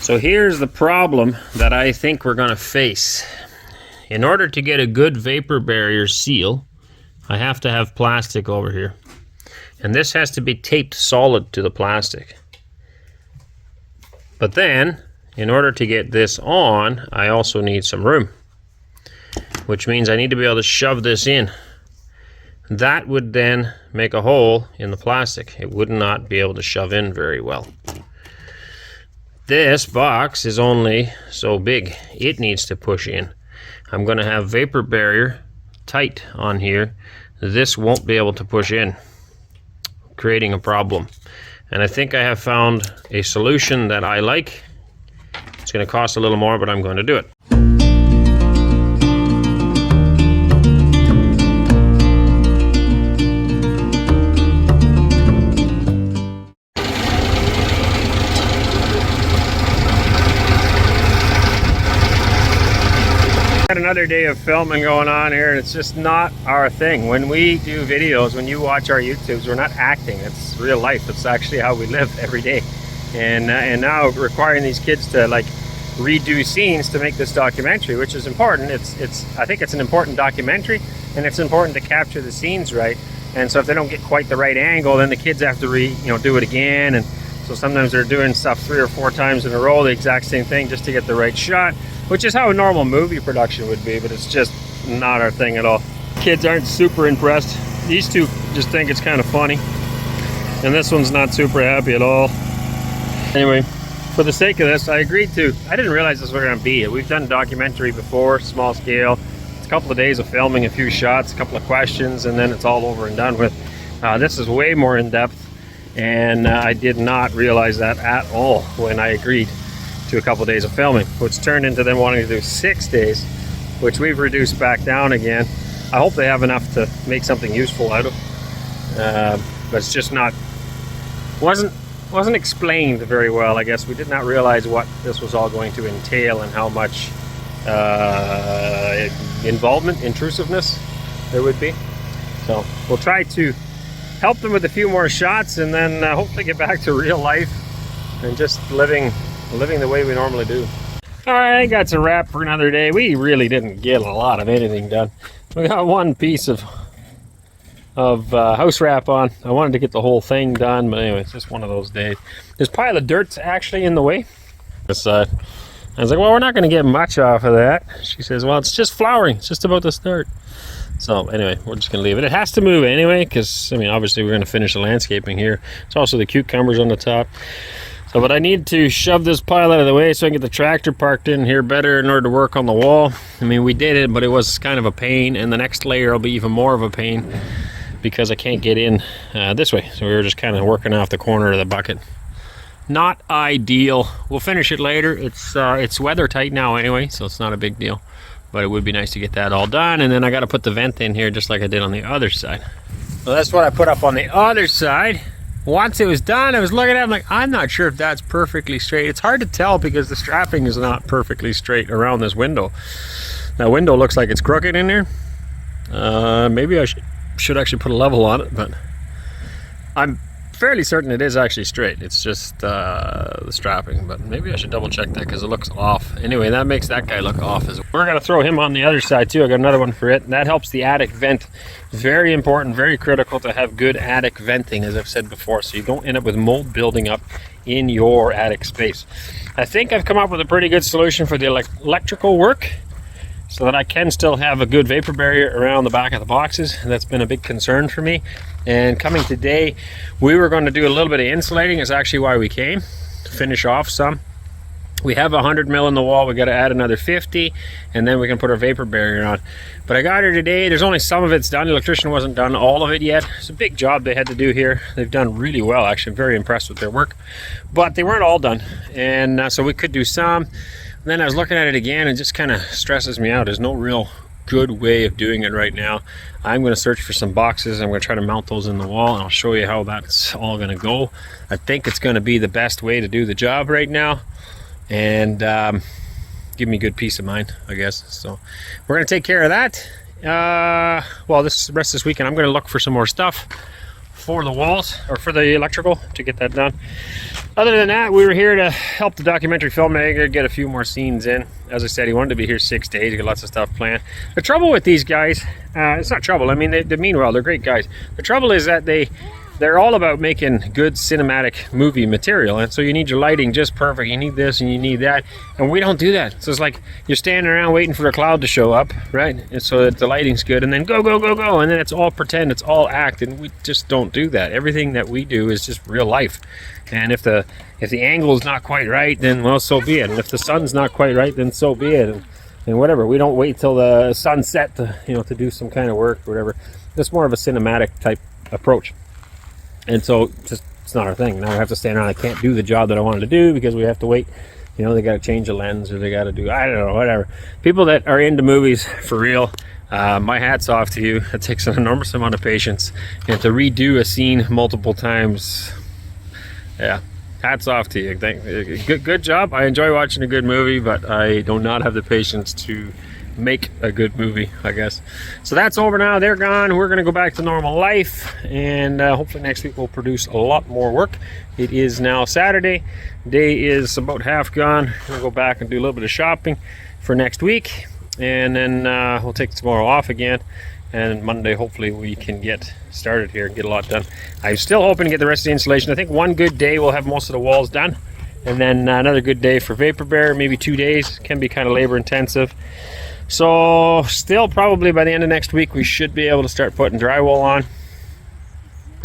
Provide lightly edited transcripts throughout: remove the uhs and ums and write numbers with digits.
So here's the problem that I think we're going to face. In order to get a good vapor barrier seal, I have to have plastic over here. And this has to be taped solid to the plastic. But then, in order to get this on, I also need some room. Which means I need to be able to shove this in. That would then make a hole in the plastic. It would not be able to shove in very well. This box is only so big. It needs to push in. I'm going to have vapor barrier tight on here. This won't be able to push in, creating a problem. And I think I have found a solution that I like. It's going to cost a little more, but I'm going to do it. Another day of filming going on here, and it's just not our thing. When we do videos, when you watch our YouTubes, we're not acting. It's real life. It's actually how we live every day. And now requiring these kids to like redo scenes to make this documentary, which is important. I think it's an important documentary, and it's important to capture the scenes right. And so if they don't get quite the right angle, then the kids have to do it again. And so sometimes they're doing stuff 3 or 4 times in a row, the exact same thing, just to get the right shot. Which is how a normal movie production would be, but it's just not our thing at all. Kids aren't super impressed. These two just think it's kind of funny. And this one's not super happy at all. Anyway, for the sake of this, I agreed to. I didn't realize this was going to be it. We've done a documentary before, small scale. It's a couple of days of filming, a few shots, a couple of questions, and then it's all over and done with. This is way more in depth, and I did not realize that at all when I agreed to a couple of days of filming, which turned into them wanting to do 6 days, which we've reduced back down again. I hope they have enough to make something useful out of, but it's just not, wasn't explained very well. I guess we did not realize what this was all going to entail and how much involvement, intrusiveness there would be. So we'll try to help them with a few more shots, and then hopefully get back to real life and just living the way we normally do. All right, that's a wrap for another day. We really didn't get a lot of anything done. We got one piece of house wrap on. I wanted to get the whole thing done, but anyway, it's just one of those days. This pile of dirt's actually in the way. This side. I was like, well, we're not going to get much off of that. She says, well, it's just flowering. It's just about to start. So anyway, we're just going to leave it. It has to move anyway, because, I mean, obviously we're going to finish the landscaping here. It's also the cucumbers on the top. So, but I need to shove this pile out of the way so I can get the tractor parked in here better in order to work on the wall. I mean, we did it, but it was kind of a pain, and the next layer will be even more of a pain because I can't get in this way. So we were just kind of working off the corner of the bucket. Not ideal. We'll finish it later. It's weather tight now anyway, so it's not a big deal. But it would be nice to get that all done, and then I got to put the vent in here just like I did on the other side. So that's what I put up on the other side. Once it was done, I was looking at it, I'm like, I'm not sure if that's perfectly straight. It's hard to tell because the strapping is not perfectly straight around this window. That window looks like it's crooked in there. Maybe I should actually put a level on it, but I'm fairly certain it is actually straight. It's just the strapping, but maybe I should double check that because it looks off. Anyway, that makes that guy look off. We're going to throw him on the other side too. I got another one for it, and that helps the attic vent. Very important, very critical to have good attic venting, as I've said before, so you don't end up with mold building up in your attic space. I think I've come up with a pretty good solution for the electrical work, so that I can still have a good vapor barrier around the back of the boxes. That's been a big concern for me. And coming today, we were going to do a little bit of insulating. It's actually why we came, to finish off some. We have 100 mil in the wall. We got to add another 50, and then we can put our vapor barrier on. But I got here today. There's only some of it's done. The electrician wasn't done all of it yet. It's a big job they had to do here. They've done really well, actually. I'm very impressed with their work. But they weren't all done. And so we could do some. And then I was looking at it again, and it just kind of stresses me out. There's no real good way of doing it right now. I'm going to search for some boxes. I'm going to try to mount those in the wall, and I'll show you how that's all going to go. I think it's going to be the best way to do the job right now, and give me good peace of mind, I guess. So we're going to take care of that. Well, this rest of this weekend, I'm going to look for some more stuff for the walls, or for the electrical, to get that done. Other than that, we were here to help the documentary filmmaker get a few more scenes in. As I said, he wanted to be here 6 days. He got lots of stuff planned. The trouble with these guys, it's not trouble. I mean, they mean well. They're great guys. The trouble is that they're all about making good cinematic movie material, and so you need your lighting just perfect. You need this and you need that, and we don't do that. So it's like you're standing around waiting for a cloud to show up, right? And so that the lighting's good, and then go, and then it's all pretend, it's all act, and we just don't do that. Everything that we do is just real life. And if the angle is not quite right, then well, so be it. And if the sun's not quite right, then so be it. And whatever. We don't wait till the sun set to to do some kind of work or whatever. It's more of a cinematic type approach. And so just it's not our thing. Now we have to stand around. I can't do the job that I wanted to do because we have to wait. They got to change a lens, or they got to do, I don't know, whatever. People that are into movies for real, my hat's off to you. It takes an enormous amount of patience, and to redo a scene multiple times, yeah, hats off to you. Good job. I enjoy watching a good movie, but I do not have the patience to make a good movie, I guess. So that's over now. They're gone. We're going to go back to normal life, and hopefully next week we'll produce a lot more work. It is now Saturday. Day is about half gone. We'll go back and do a little bit of shopping for next week, and then we'll take tomorrow off again, and Monday hopefully we can get started here and get a lot done. I'm still hoping to get the rest of the installation. I think one good day we'll have most of the walls done, and then another good day for vapor bearer, maybe 2 days. Can be kind of labor intensive. So still probably by the end of next week we should be able to start putting drywall on,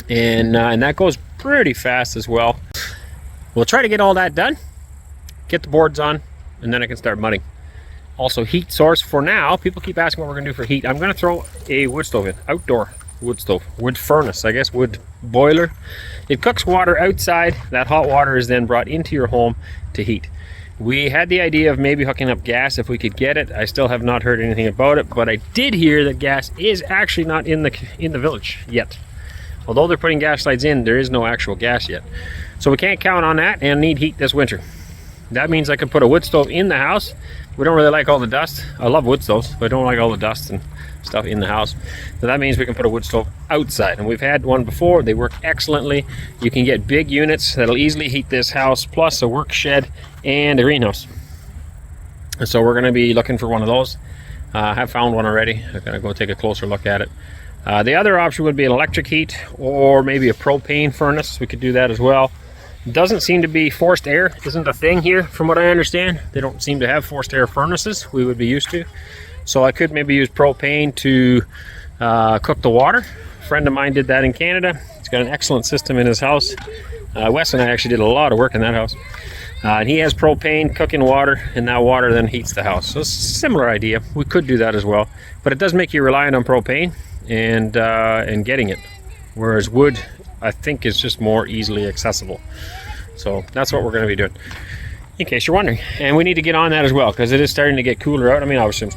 and that goes pretty fast as well. We'll try to get all that done, get the boards on, and then I can start mudding. Also, heat source for now. People keep asking what we're going to do for heat. I'm going to throw a wood stove in, outdoor wood stove, wood furnace, I guess, wood boiler. It cooks water outside. That hot water is then brought into your home to heat. We had the idea of maybe hooking up gas if we could get it. I still have not heard anything about it, but I did hear that gas is actually not in the village yet. Although they're putting gas lights in, there is no actual gas yet. So we can't count on that and need heat this winter. That means I could put a wood stove in the house. We don't really like all the dust. I love wood stoves, but I don't like all the dust and stuff in the house. So that means we can put a wood stove outside, and we've had one before. They work excellently. You can get big units that'll easily heat this house, plus a work shed and a greenhouse. And so we're going to be looking for one of those. I have found one already. I'm going to go take a closer look at it. The other option would be an electric heat, or maybe a propane furnace. We could do that as well. Doesn't seem to be forced air, isn't a thing here from what I understand. They don't seem to have forced air furnaces we would be used to. So I could maybe use propane to cook the water. A friend of mine did that in Canada. He's got an excellent system in his house. Wes and I actually did a lot of work in that house. And he has propane cooking water, and that water then heats the house. So it's a similar idea. We could do that as well. But it does make you reliant on propane and getting it. Whereas wood, I think, is just more easily accessible. So that's what we're going to be doing, in case you're wondering. And we need to get on that as well, because it is starting to get cooler out. I mean, obviously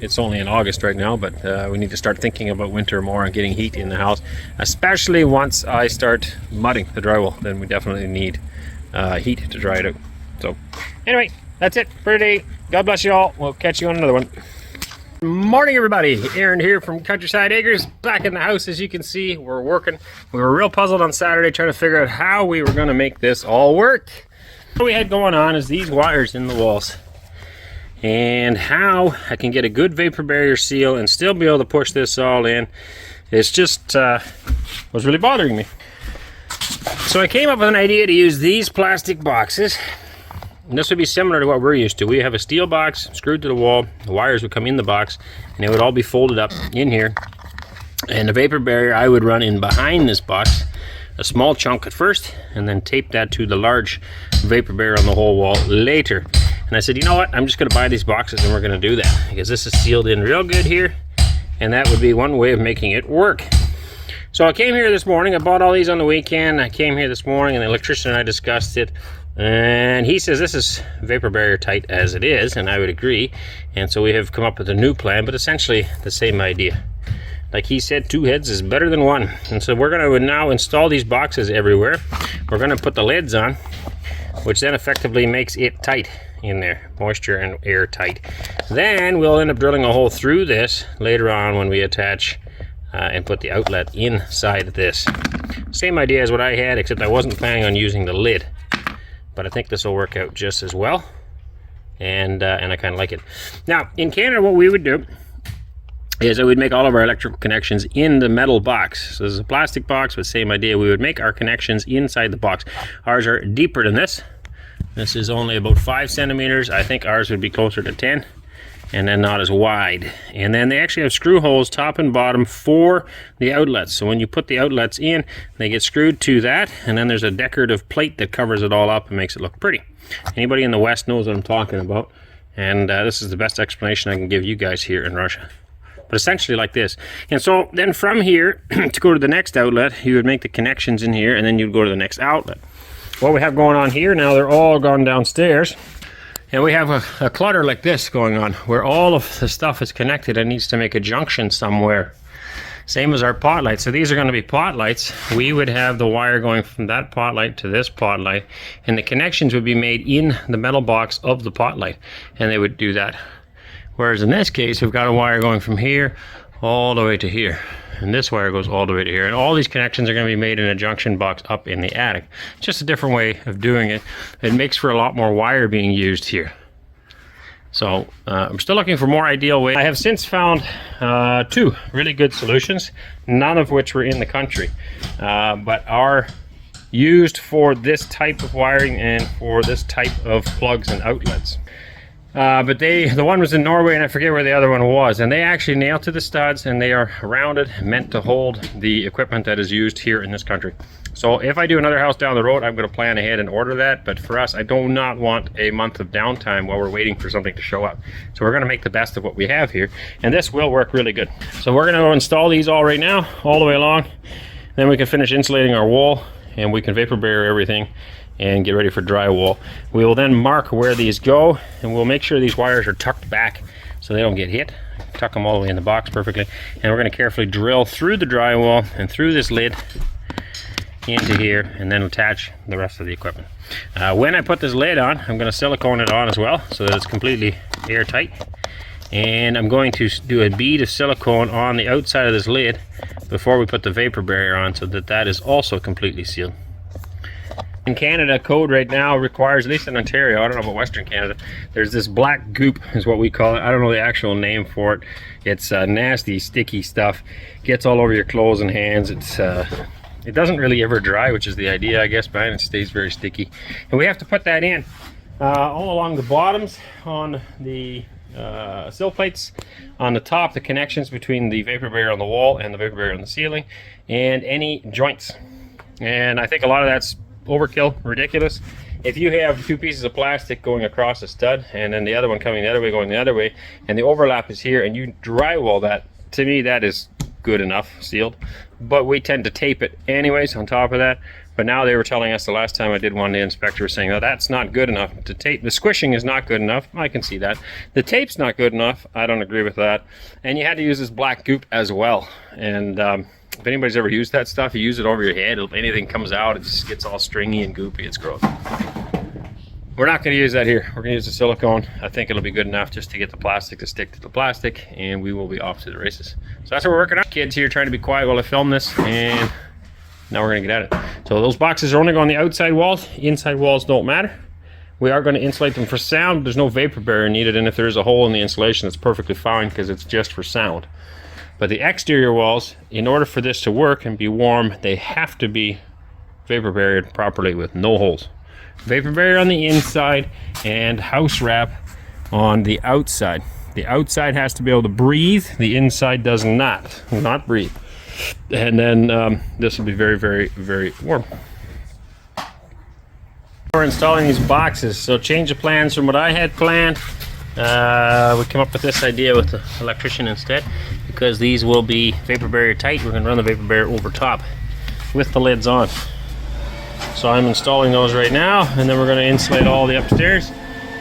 it's only in August right now, but we need to start thinking about winter more and getting heat in the house, especially once I start mudding the drywall. Then we definitely need heat to dry it out. So anyway, that's it for today. God bless you all. We'll catch you on another one. Morning, everybody. Arend here from Countryside Acres, back in the house. As you can see, we're working. We were real puzzled on Saturday trying to figure out how we were going to make this all work. What we had going on is these wires in the walls, and how I can get a good vapor barrier seal and still be able to push this all in. It's just was really bothering me. So I came up with an idea to use these plastic boxes. And this would be similar to what we're used to. We have a steel box screwed to the wall. The wires would come in the box, and it would all be folded up in here. And the vapor barrier I would run in behind this box, a small chunk at first, and then tape that to the large vapor barrier on the whole wall later. And I said, you know what? I'm just going to buy these boxes, and we're going to do that, because this is sealed in real good here, and that would be one way of making it work. So I came here this morning. I bought all these on the weekend. I came here this morning, and the electrician and I discussed it. And he says this is vapor barrier tight as it is, and I would agree. And so we have come up with a new plan, but essentially the same idea. Like he said, 2 heads is better than 1. And so we're going to now install these boxes everywhere. We're going to put the lids on, which then effectively makes it tight in there, moisture and air tight. Then we'll end up drilling a hole through this later on when we attach and put the outlet inside this. Same idea as what I had, except I wasn't planning on using the lid. But I think this will work out just as well. And I kind of like it. Now, in Canada, what we would do is that we'd make all of our electrical connections in the metal box. So this is a plastic box, but same idea. We would make our connections inside the box. Ours are deeper than this. This is only about 5 centimeters. I think ours would be closer to 10, and then not as wide. And then they actually have screw holes top and bottom for the outlets. So when you put the outlets in, they get screwed to that, and then there's a decorative plate that covers it all up and makes it look pretty. Anybody in the West knows what I'm talking about, and this is the best explanation I can give you guys here in Russia. But essentially like this. And so then from here to go to the next outlet, you would make the connections in here, and then you'd go to the next outlet. What we have going on here now, they're all gone downstairs, and we have a clutter like this going on, where all of the stuff is connected and needs to make a junction somewhere. Same as our pot lights. So these are going to be pot lights. We would have the wire going from that pot light to this pot light, and the connections would be made in the metal box of the pot light, and they would do that. Whereas in this case, we've got a wire going from here all the way to here. And this wire goes all the way to here. And all these connections are going to be made in a junction box up in the attic. Just a different way of doing it. It makes for a lot more wire being used here. So I'm still looking for more ideal ways. I have since found 2 really good solutions, none of which were in the country, but are used for this type of wiring and for this type of plugs and outlets. But the one was in Norway, and I forget where the other one was, and they actually nailed to the studs, and they are rounded, meant to hold the equipment that is used here in this country. So if I do another house down the road, I'm going to plan ahead and order that. But for us, I do not want a month of downtime while we're waiting for something to show up. So we're going to make the best of what we have here, and this will work really good. So we're going to install these all right now, all the way along. Then we can finish insulating our wall, and we can vapor barrier everything and get ready for drywall. We will then mark where these go, and we'll make sure these wires are tucked back so they don't get hit. Tuck them all the way in the box perfectly. And we're going to carefully drill through the drywall and through this lid into here, and then attach the rest of the equipment. When I put this lid on, I'm going to silicone it on as well so that it's completely airtight. And I'm going to do a bead of silicone on the outside of this lid before we put the vapor barrier on, so that that is also completely sealed. In Canada, code right now requires, at least in Ontario, I don't know about Western Canada, there's this black goop is what we call it. I don't know the actual name for it. It's nasty, sticky stuff. Gets all over your clothes and hands. It doesn't really ever dry, which is the idea, I guess, but it stays very sticky. And we have to put that in all along the bottoms on the sill plates, on the top, the connections between the vapor barrier on the wall and the vapor barrier on the ceiling, and any joints. And I think a lot of that's overkill, ridiculous. If you have 2 pieces of plastic going across a stud and then the other one coming the other way going the other way, and the overlap is here, and you drywall that, to me that is good enough sealed. But we tend to tape it anyways on top of that. But now they were telling us the last time I did one, the inspector was saying, oh, that's not good enough to tape. The squishing is not good enough. I can see that. The tape's not good enough. I don't agree with that. And you had to use this black goop as well. And if anybody's ever used that stuff, you use it over your head, if anything comes out, it just gets all stringy and goopy. It's gross. We're not going to use that here. We're going to use the silicone. I think it'll be good enough just to get the plastic to stick to the plastic, and we will be off to the races. So that's what we're working on. Kids here trying to be quiet while I film this, and now we're going to get at it. So those boxes are only going on the outside walls. Inside walls don't matter. We are going to insulate them for sound. There's no vapor barrier needed, and if there's a hole in the insulation, it's perfectly fine because it's just for sound. But the exterior walls, in order for this to work and be warm, they have to be vapor barriered properly with no holes. Vapor barrier on the inside and house wrap on the outside. The outside has to be able to breathe. The inside does not breathe. And then this will be very, very, very warm. We're installing these boxes, so change of plans from what I had planned. We came up with this idea with the electrician instead, because these will be vapor barrier tight. We're going to run the vapor barrier over top with the lids on. So I'm installing those right now, and then we're going to insulate all the upstairs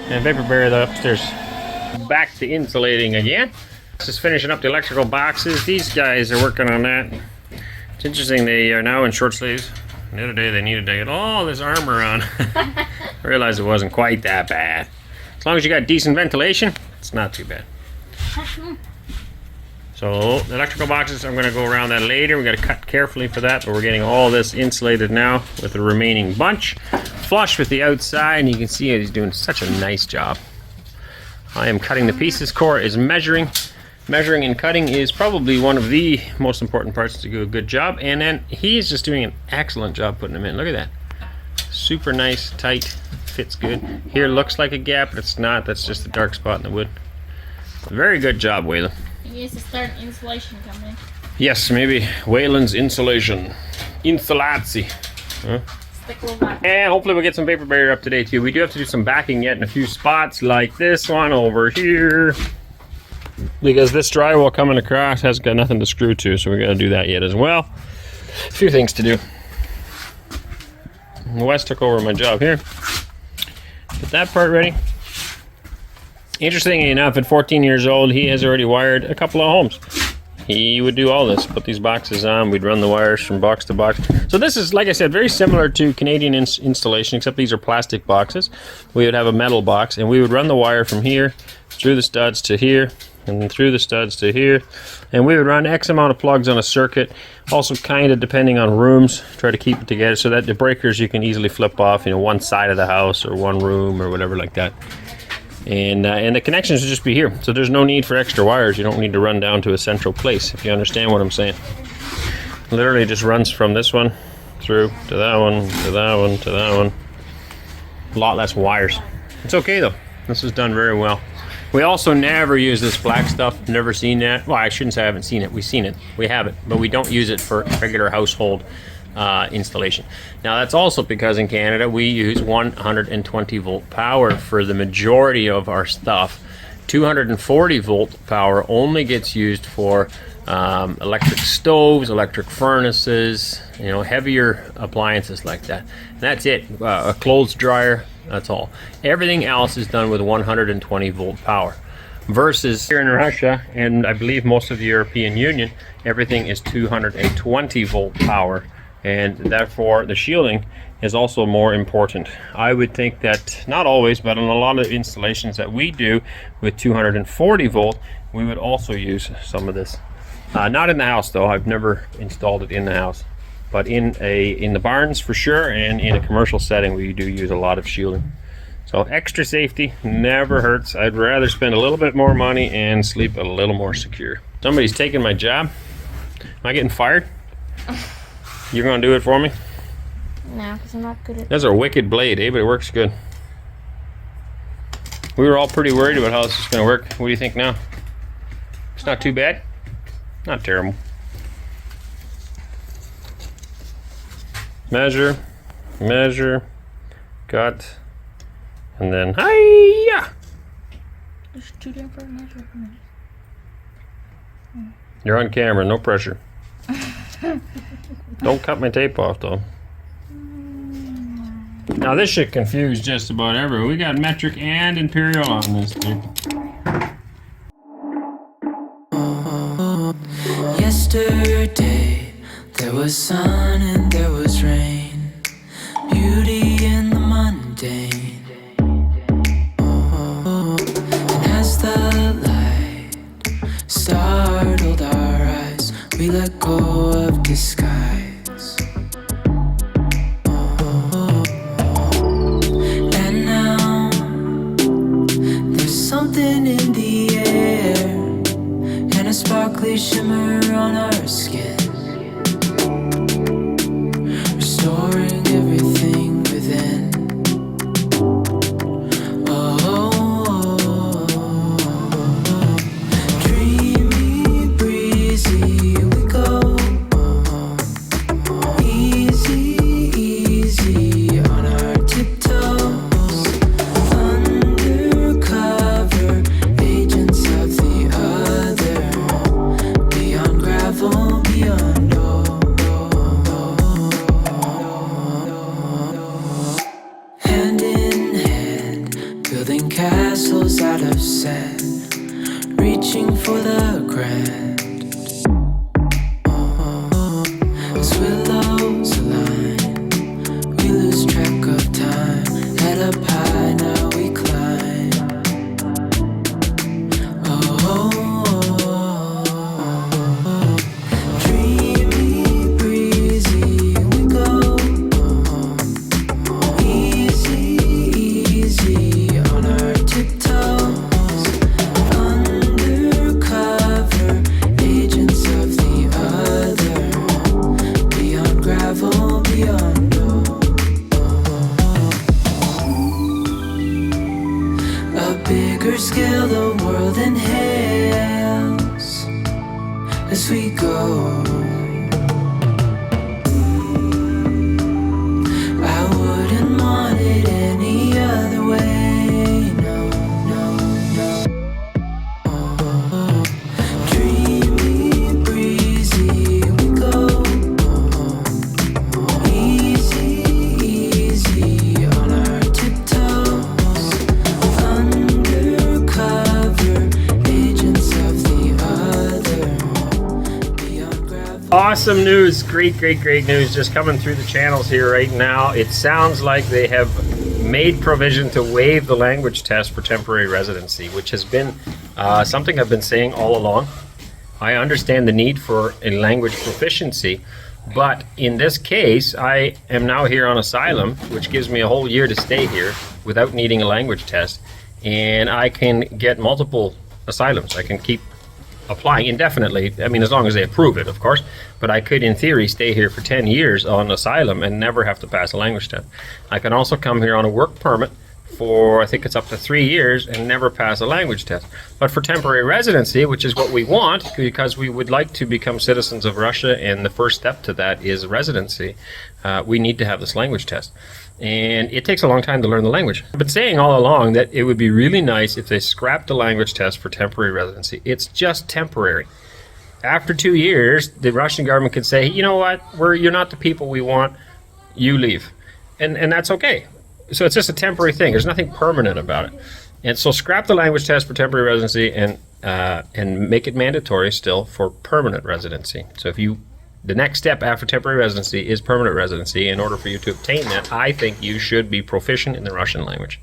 and vapor barrier the upstairs. Back to insulating again. Just finishing up the electrical boxes. These guys are working on that. It's interesting, they are now in short sleeves. The other day they needed to get all this armor on. I realized it wasn't quite that bad. As long as you got decent ventilation, it's not too bad. So the electrical boxes, I'm going to go around that later. We got to cut carefully for that, but we're getting all this insulated now with the remaining bunch. Flush with the outside, and you can see he's doing such a nice job. I am cutting the pieces. Cora is measuring. Measuring and cutting is probably one of the most important parts to do a good job. And then he's just doing an excellent job putting them in. Look at that. Super nice, tight, fits good. Here looks like a gap, but it's not. That's just a dark spot in the wood. Very good job, Waylon. He needs to start an insulation company. Yes, maybe Waylon's Insulation. Installatie. Huh? And hopefully we'll get some paper barrier up today too. We do have to do some backing yet in a few spots, like this one over here. Because this drywall coming across has got nothing to screw to, so we got to do that yet as well. A few things to do. Wes took over my job here. Get that part ready. Interestingly enough, at 14 years old, he has already wired a couple of homes. He would do all this, put these boxes on, we'd run the wires from box to box. So this is, like I said, very similar to Canadian installation, except these are plastic boxes. We would have a metal box, and we would run the wire from here, through the studs to here, and then through the studs to here. And we would run X amount of plugs on a circuit, also kind of depending on rooms, try to keep it together so that the breakers you can easily flip off, you know, one side of the house or one room or whatever like that. And the connections would just be here, so there's no need for extra wires. You don't need to run down to a central place, if you understand what I'm saying. Literally just runs from this one through to that one, to that one, to that one. A lot less wires. It's okay though. This is done very well. We also never use this black stuff. Never seen that. Well, I shouldn't say I haven't seen it. We've seen it. We have it, but we don't use it for regular household installation. Now that's also because in Canada we use 120 volt power for the majority of our stuff. 240 volt power only gets used for electric stoves, electric furnaces, you know, heavier appliances like that. And that's it. A clothes dryer, that's all. Everything else is done with 120 volt power. Versus here in Russia, and I believe most of the European Union, everything is 220 volt power. And therefore the shielding is also more important. I would think that, not always, but on a lot of installations that we do with 240 volt, we would also use some of this. Not in the house though. I've never installed it in the house, but in the barns for sure, and in a commercial setting we do use a lot of shielding. So extra safety never hurts. I'd rather spend a little bit more money and sleep a little more secure. Somebody's taking my job. Am I getting fired? You're gonna do it for me? No, because I'm not good at it. That's a wicked blade, eh? But it works good. We were all pretty worried about how this is gonna work. What do you think now? It's not too bad? Not terrible. Measure, measure, cut, and then hi-ya! There's two different measurements. You're on camera, no pressure. Don't cut my tape off though. Now this should confuse just about everyone. We got metric and imperial on this thing. Yesterday there was sun and there was rain, beauty in the mundane. And as the light startled our eyes, we let go of disguise. And now there's something in the air and a sparkly shimmer on our skin, restoring everything within. Dreamy, breezy, we go. Easy, easy on our tiptoes. Undercover agents of the other. Beyond gravel, beyond hand in hand, building castles out of sand, reaching for the grand. As willows align, we lose track of time. Head up high, now we climb. record skill the world inhales as we go. I wouldn't want it any other way. No, no, no. Dreamy, breezy we go. Easy, easy on our tiptoes. Undercover agents of the other. Beyond gravity. Awesome news, great news just coming through the channels here right now. It sounds like they have made provision to waive the language test for temporary residency, which has been something I've been saying all along. I understand the need for a language proficiency, but in this case, I am now here on asylum, which gives me a whole year to stay here without needing a language test, and I can get multiple asylums. I can keep applying indefinitely. I mean, as long as they approve it, of course. But I could, in theory, stay here for 10 years on asylum and never have to pass a language test. I can also come here on a work permit for, I think it's up to 3 years, and never pass a language test. But for temporary residency, which is what we want, because we would like to become citizens of Russia, and the first step to that is residency, we need to have this language test. And it takes a long time to learn the language. I've been saying all along that it would be really nice if they scrapped the language test for temporary residency. It's just temporary. After 2 years, the Russian government could say, you know what, you're not the people we want, you leave. And that's okay. So it's just a temporary thing. There's nothing permanent about it. And so scrap the language test for temporary residency and make it mandatory still for permanent residency. So the next step after temporary residency is permanent residency. In order for you to obtain that, I think you should be proficient in the Russian language.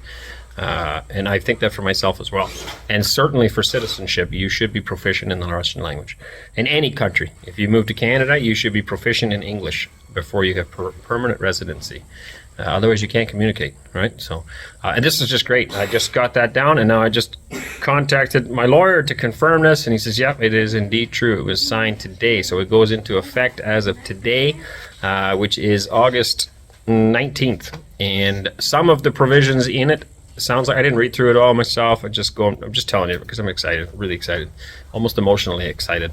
And I think that for myself as well. And certainly for citizenship, you should be proficient in the Russian language. In any country. If you move to Canada, you should be proficient in English before you have permanent residency. Otherwise, you can't communicate, right? So, and this is just great. I just got that down, and now I just contacted my lawyer to confirm this, and he says, yep, it is indeed true. It was signed today, so it goes into effect as of today, which is August 19th. And some of the provisions in it, sounds like, I didn't read through it all myself. I'm just telling you because I'm excited, really excited, almost emotionally excited.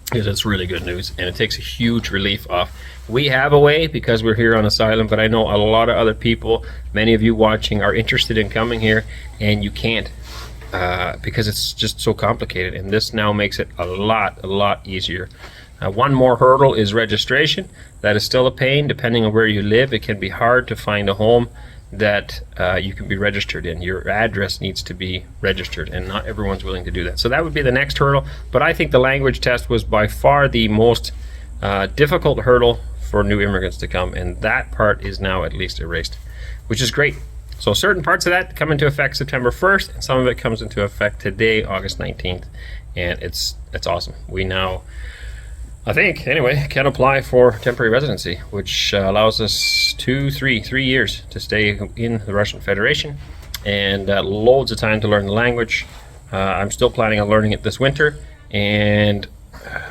Because it's really good news, and it takes a huge relief off. We have a way because we're here on asylum, but I know a lot of other people, many of you watching, are interested in coming here, and you can't because it's just so complicated, and this now makes it a lot easier. One more hurdle is registration. That is still a pain. Depending on where you live, it can be hard to find a home that you can be registered in. Your address needs to be registered, and not everyone's willing to do that. So that would be the next hurdle, but I think the language test was by far the most difficult hurdle for new immigrants to come, and that part is now at least erased, which is great. So certain parts of that come into effect September 1st, and some of it comes into effect today, August 19th, and it's awesome. We now, I think, anyway, can apply for temporary residency, which allows us 3 years to stay in the Russian Federation, and loads of time to learn the language. I'm still planning on learning it this winter, and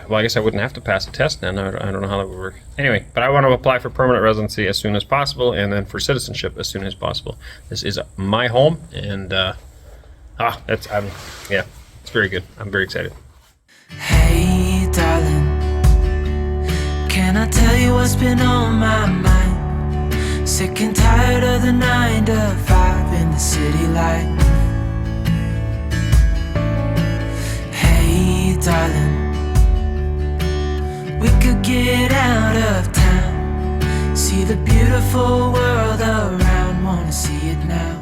well, I guess I wouldn't have to pass a test then. I don't know how that would work. Anyway, but I want to apply for permanent residency as soon as possible, and then for citizenship as soon as possible. This is my home, and yeah, it's very good. I'm very excited. Hey, darling, can I tell you what's been on my mind? Sick and tired of the 9 to 5 in the city life. Hey, darling, we could get out of town, see the beautiful world around, wanna see it now.